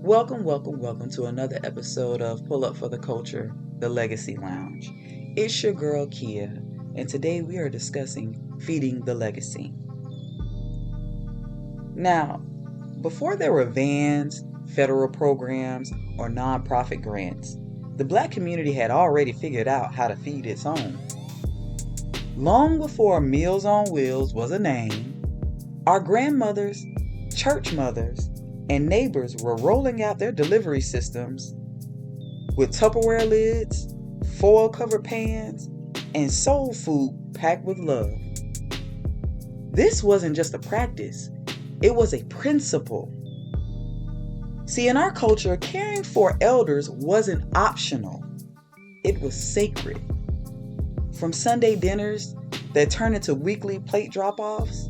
Welcome to another episode of Pull Up for the Culture, the Legacy Lounge. It's your girl Kia, and today we are discussing feeding the legacy. Now, before there were vans, federal programs, or nonprofit grants, the Black community had already figured out how to feed its own. Long before Meals on Wheels was a name, our grandmothers, church mothers, and neighbors were rolling out their delivery systems with Tupperware lids, foil-covered pans, and soul food packed with love. This wasn't just a practice, it was a principle. See, in our culture, caring for elders wasn't optional, it was sacred. From Sunday dinners that turned into weekly plate drop-offs,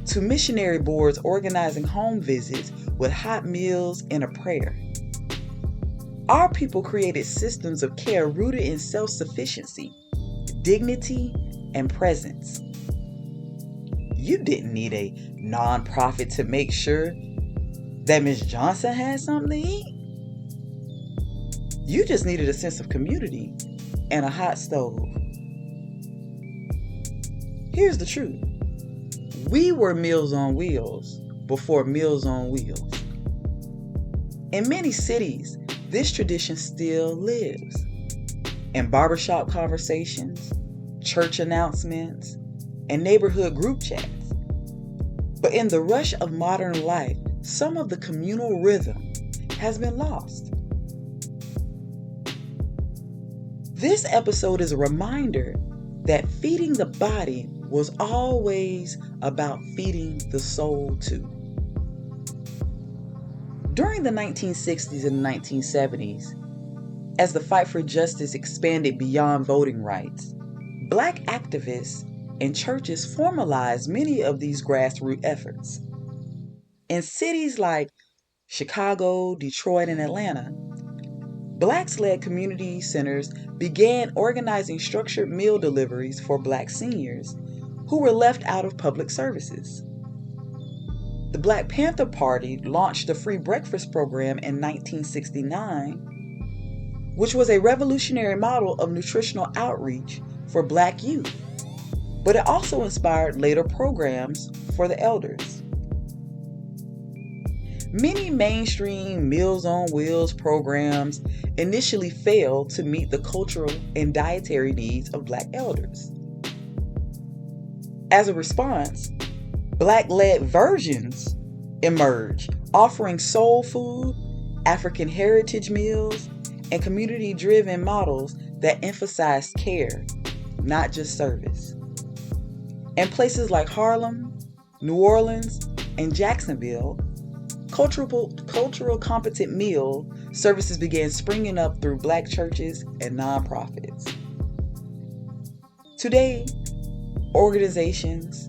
to missionary boards organizing home visits with hot meals and a prayer. Our people created systems of care rooted in self-sufficiency, dignity, and presence. You didn't need a nonprofit to make sure that Miss Johnson had something to eat. You just needed a sense of community and a hot stove. Here's the truth. We were Meals on Wheels before Meals on Wheels. In many cities, this tradition still lives. In barbershop conversations, church announcements, and neighborhood group chats. But in the rush of modern life, some of the communal rhythm has been lost. This episode is a reminder that feeding the body was always about feeding the soul too. During the 1960s and 1970s, as the fight for justice expanded beyond voting rights, Black activists and churches formalized many of these grassroots efforts. In cities like Chicago, Detroit, and Atlanta, Blacks-led community centers began organizing structured meal deliveries for Black seniors who were left out of public services. The Black Panther Party launched the Free Breakfast Program in 1969, which was a revolutionary model of nutritional outreach for Black youth, but it also inspired later programs for the elders. Many mainstream Meals on Wheels programs initially failed to meet the cultural and dietary needs of Black elders. As a response, Black-led versions emerged, offering soul food, African heritage meals, and community-driven models that emphasized care, not just service. In places like Harlem, New Orleans, and Jacksonville, cultural competent meal services began springing up through Black churches and nonprofits. Today, organizations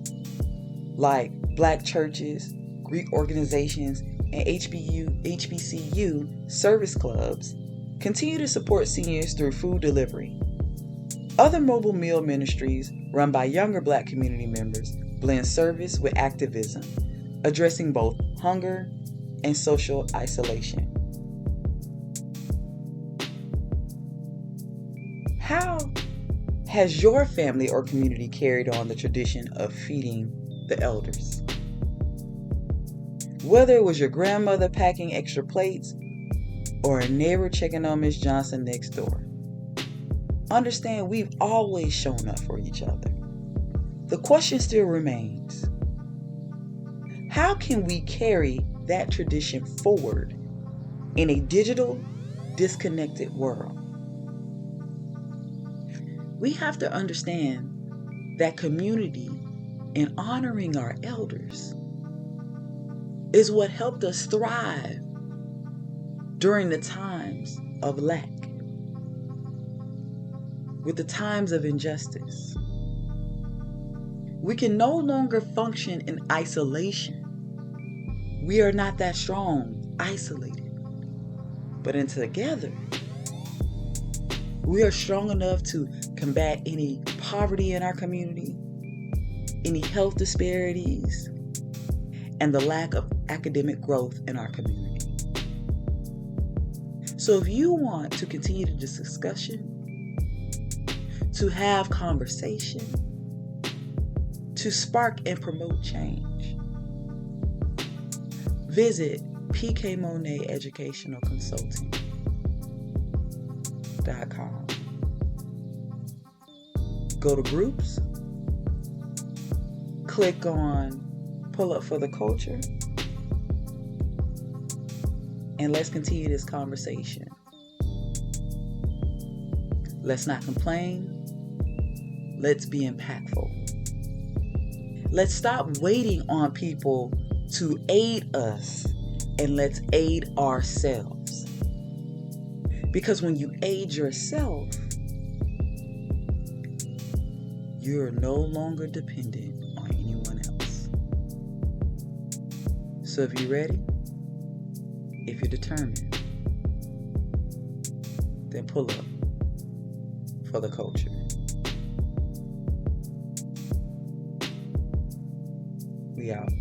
like Black churches, Greek organizations, and HBCU service clubs continue to support seniors through food delivery. Other mobile meal ministries run by younger Black community members blend service with activism, addressing both hunger and social isolation. How has your family or community carried on the tradition of feeding the elders? Whether it was your grandmother packing extra plates or a neighbor checking on Miss Johnson next door, understand we've always shown up for each other. The question still remains, how can we carry that tradition forward in a digital, disconnected world? We have to understand that community and honoring our elders is what helped us thrive during the times of lack, with the times of injustice. We can no longer function in isolation. We are not that strong, isolated. But in together, we are strong enough to combat any poverty in our community, any health disparities, and the lack of academic growth in our community. So if you want to continue this discussion, to have conversation, to spark and promote change, visit PK Monet Educational Consulting.com. Go to groups, click on Pull Up for the Culture, and let's continue this conversation. Let's not complain. Let's be impactful. Let's stop waiting on people to aid us, and let's aid ourselves. Because when you aid yourself, you're no longer dependent on anyone else. So if you're ready, if you're determined, then pull up for the culture. We out.